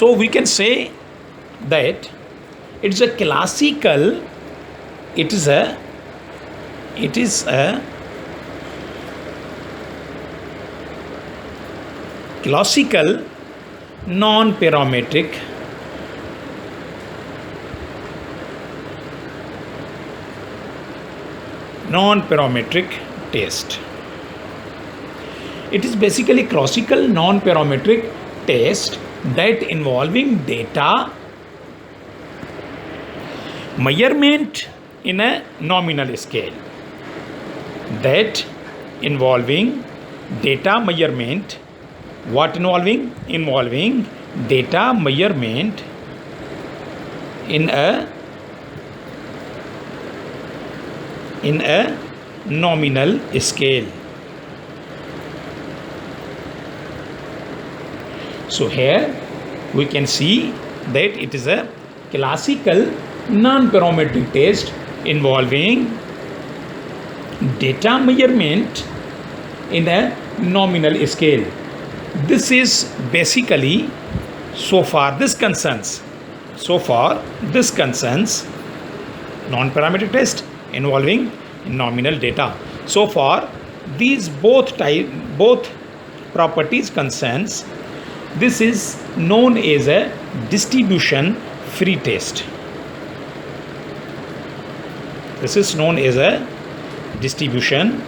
So we can say that it's a classical, it is a classical non-parametric test. It is basically classical non-parametric test that involving data measurement in a nominal scale. That involving data measurement. What involving? Involving data measurement in a nominal scale. So here we can see that it is a classical non-parametric test involving data measurement in a nominal scale. This is basically, so far this concerns non-parametric test involving nominal data. So far these both properties concerns. This is known as a distribution free test. This is known as a distribution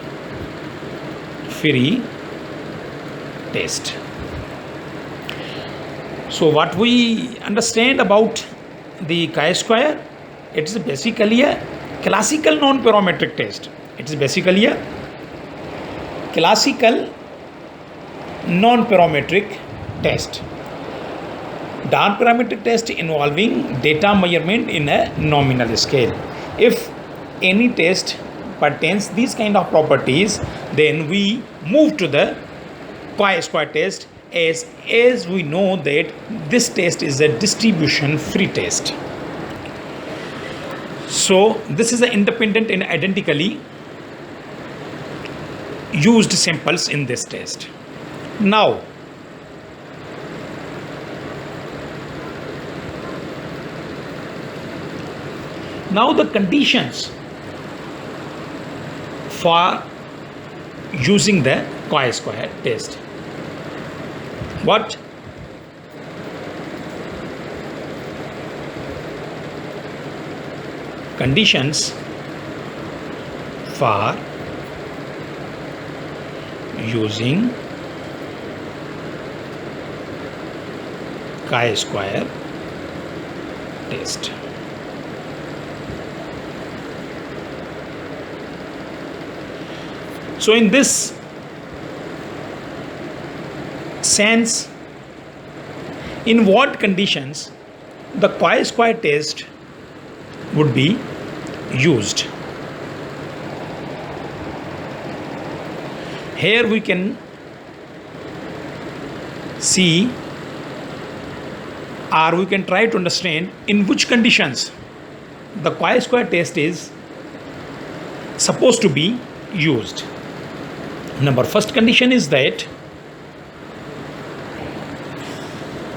free test. So what we understand about the chi-square, it is basically a classical non-parametric test. It is basically a classical non-parametric test. Non-parametric test involving data measurement in a nominal scale. If any test pertains these kind of properties, then we move to the chi-square test, as we know that this test is a distribution free test. So this is an independent and identically used samples in this test. Now the conditions for using the chi-square test. What? Conditions for using chi-square test. So in this sense, in what conditions the chi-square test would be used? Here we can see, or we can try to understand in which conditions the chi-square test is supposed to be used. First condition is that,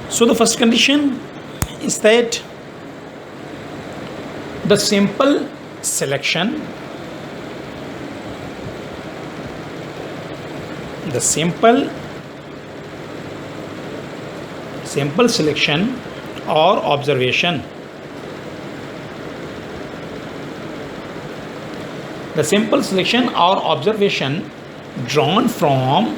so the first condition is that the sample selection or observation, the sample selection or observation drawn from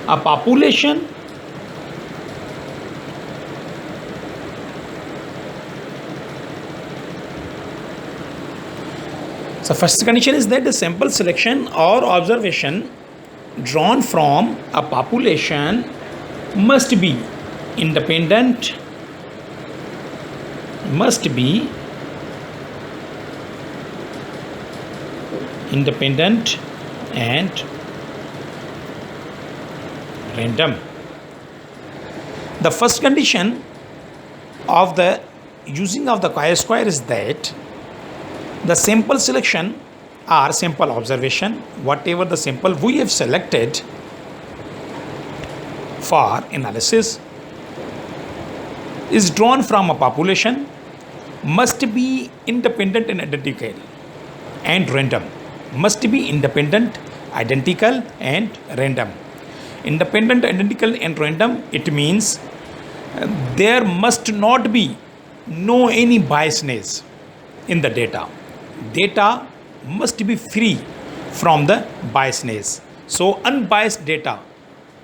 a population So first condition is that the sample selection or observation drawn from a population must be independent, and random. The first condition of the using of the chi-square is that the sample selection or sample observation, whatever the sample we have selected for analysis is drawn from a population must be independent and identical and random. Must be independent, identical and random. Independent, identical and random, it means there must not be no any biasness in the data. Data must be free from the biasness. So unbiased data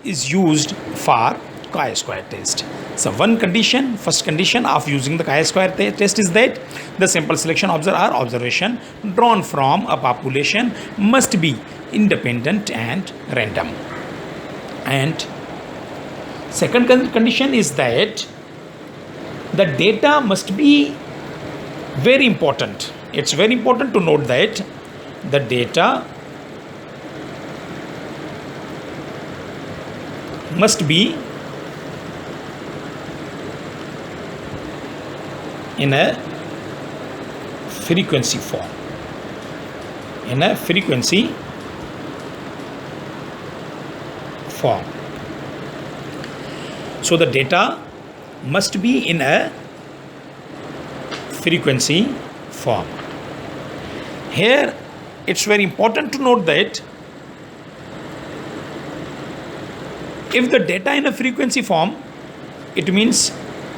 is used for chi-square test. So one condition, first condition of using the chi-square test is that the sample selection observation drawn from a population must be independent and random. And second condition is that the data must be very important. It's very important to note that the data must be in a frequency form. In a frequency form. So the data must be in a frequency form. Here it's very important to note that if the data in a frequency form, it means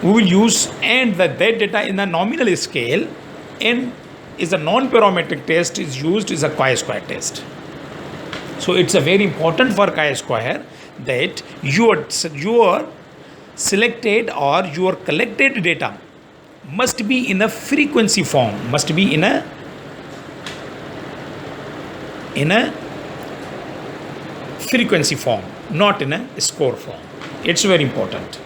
we will use and that data in a nominal scale, and is a non-parametric test is used is a chi-square test. So it's a very important for chi-square that your selected or your collected data must be in a frequency form, must be in a frequency form, not in a score form. It's very important.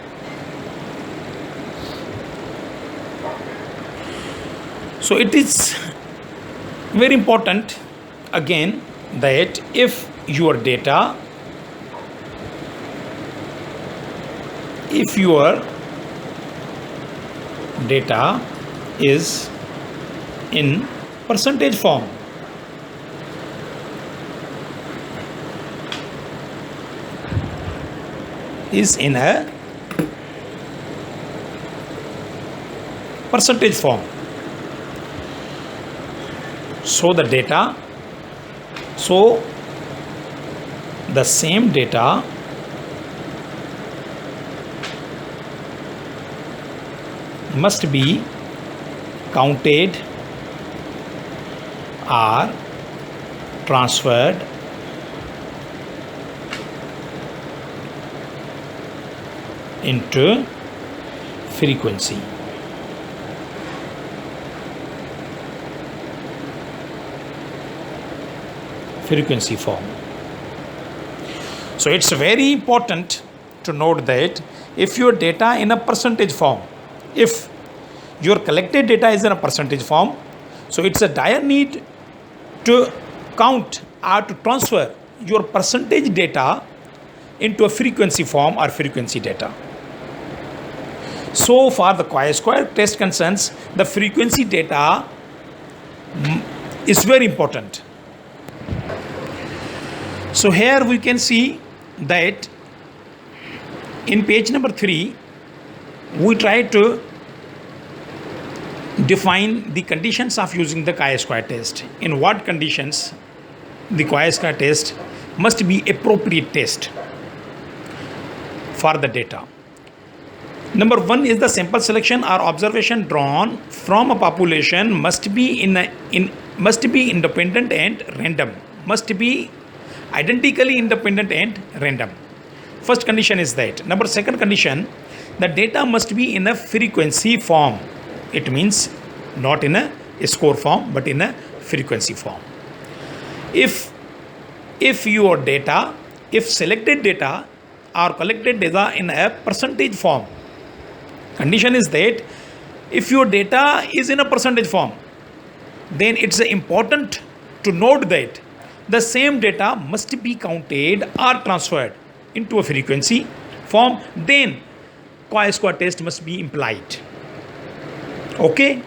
So it is very important again that if your data is in percentage form, is in a percentage form. So the data, so the same data must be counted or transferred into frequency. Frequency form. So it's very important to note that if your data in a percentage form, if your collected data is in a percentage form, so it's a dire need to count or to transfer your percentage data into a frequency form or frequency data. So for the chi-square test concerns, the frequency data is very important. So here we can see that in page number 3, we try to define the conditions of using the chi-square test. In what conditions the chi-square test must be appropriate test for the data. Number 1 is the sample selection or observation drawn from a population must be independent and random. Must be identically independent and random. First condition is that. Number second condition, the data must be in a frequency form. It means not in a score form but in a frequency form. If your data, if selected data or collected data in a percentage form, condition is that if your data is in a percentage form, then it's important to note that the same data must be counted or transferred into a frequency form, then chi-square test must be implied. Okay?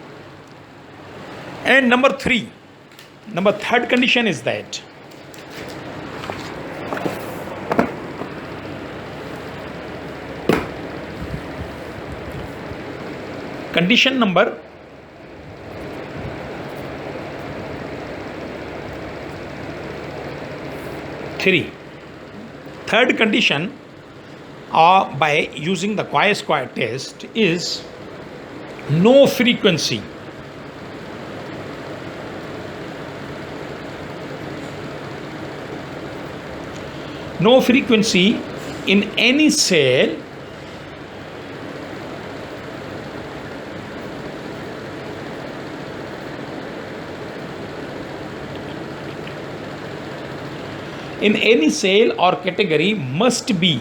And number third condition is that Condition number 3. Third condition by using the chi-square test is no frequency. No frequency in any cell or category must be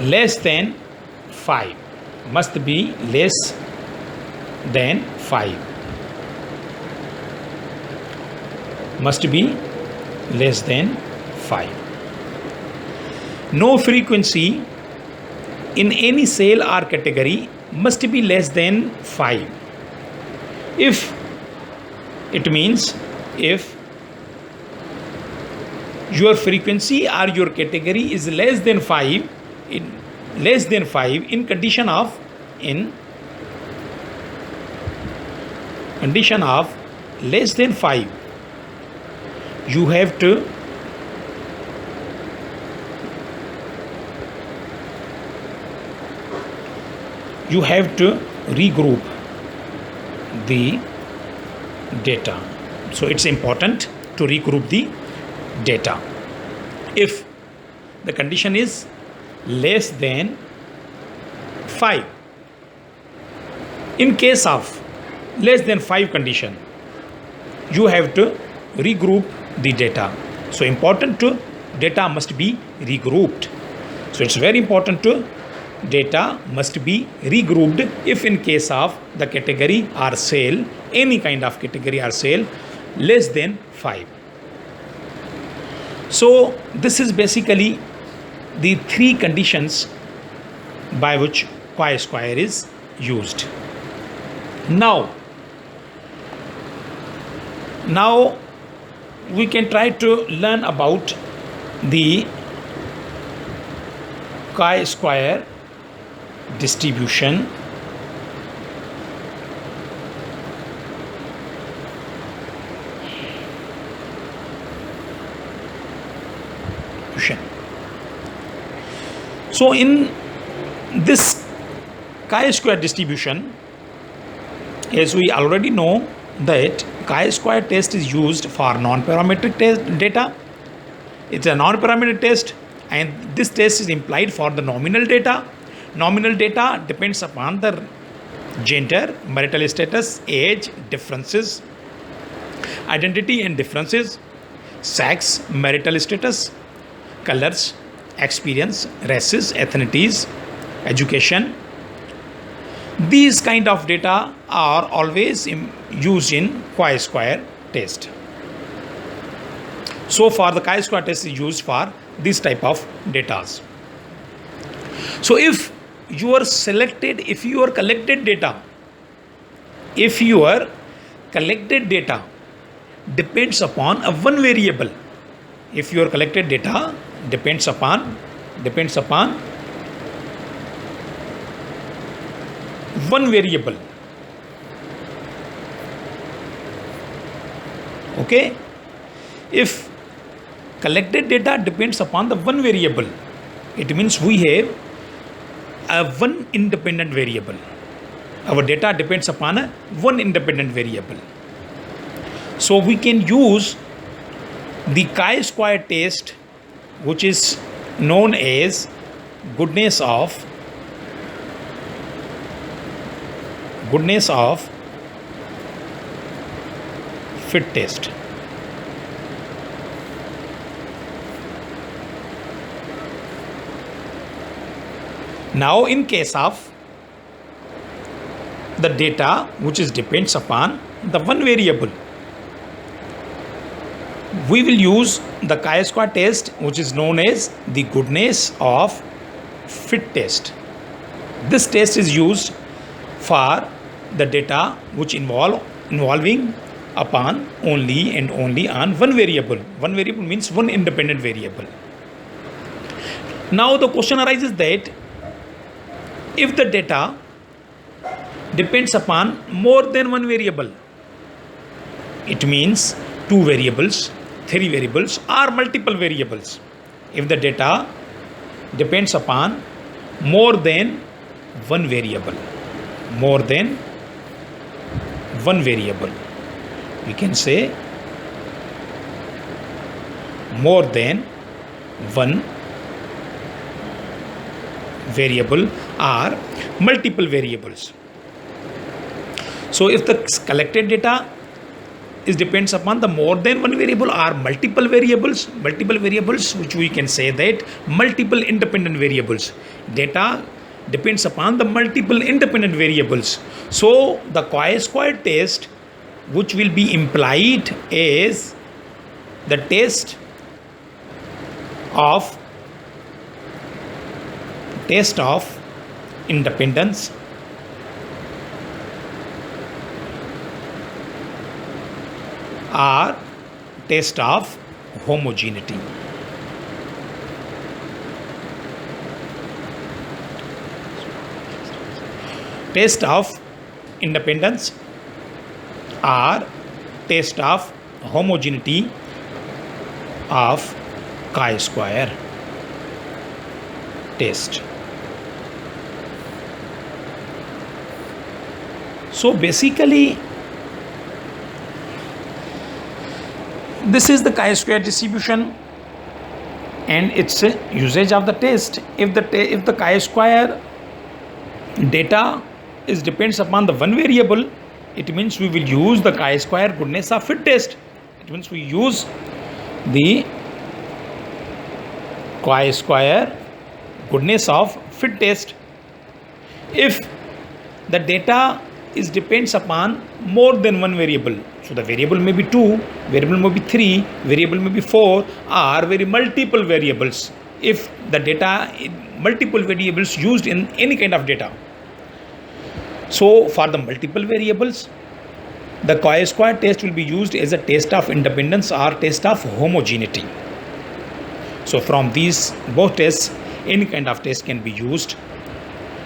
less than 5. Must be less than 5. Must be less than 5. No frequency in any cell or category must be less than 5. It means if your frequency or your category is less than 5 in condition of less than 5, you have to regroup the data. So it's important to regroup the data. If the condition is less than 5, in case of less than 5 condition, you have to regroup the data. So important to data must be regrouped. So it's very important to data must be regrouped if in case of the category or cell, any kind of category or cell less than 5. So this is basically the 3 conditions by which chi-square is used. Now we can try to learn about the chi-square distribution. So in this chi-square distribution, as we already know that chi-square test is used for non-parametric data. It's a non-parametric test, and this test is implied for the nominal data. Nominal data depends upon the gender, marital status, age, differences, identity and differences, sex, marital status, colors, experience, races, ethnicities, education. These kind of data are always used in chi-square test. So far the chi-square test is used for this type of data. So if your collected data depends upon a one variable, if your collected data depends upon one variable, okay, if collected data depends upon the one variable, it means we have a one independent variable. Our data depends upon a one independent variable. So we can use the chi-square test, which is known as goodness of fit test. Now in case of the data which is depends upon the one variable, we will use the chi-square test, which is known as the goodness of fit test. This test is used for the data which involving upon only on one variable. One variable means one independent variable. Now the question arises that if the data depends upon more than one variable, it means two variables, three variables, or multiple variables. If the data depends upon more than one variable, we can say more than one variable or multiple variables. So if the collected data depends upon the more than one variable or multiple variables, which we can say that multiple independent variables. Data depends upon the multiple independent variables. So the chi-square test, which will be implied, is the test of independence or test of homogeneity. Test of independence or test of homogeneity of chi-square test. So basically, this is the chi-square distribution and its usage of the test. If the chi-square data depends upon the one variable, it means we will use the chi-square goodness of fit test. It means we use the chi-square goodness of fit test. If the data depends upon more than one variable, so the variable may be 2, variable may be 3, variable may be 4, or very multiple variables. If the data, multiple variables used in any kind of data. So for the multiple variables, the chi-square test will be used as a test of independence or test of homogeneity. So from these both tests, any kind of test can be used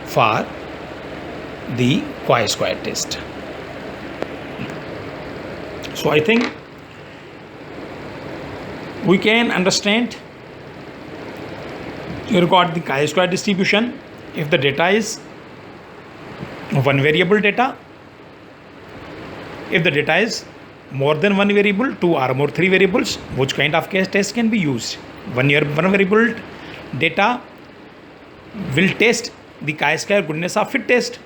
for the chi-square test. So I think we can understand regarding the chi-square distribution. If the data is one variable data, if the data is more than one variable, 2 or more 3 variables, which kind of case test can be used? One variable data will test the chi-square goodness of fit test.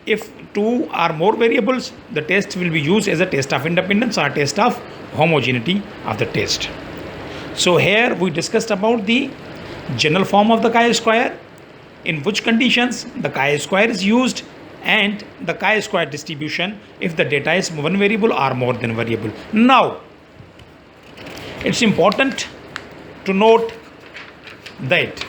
If 2 or more variables, the test will be used as a test of independence or test of homogeneity of the test. So here we discussed about the general form of the chi-square, in which conditions the chi-square is used, and the chi-square distribution if the data is one variable or more than variable. Now, it's important to note that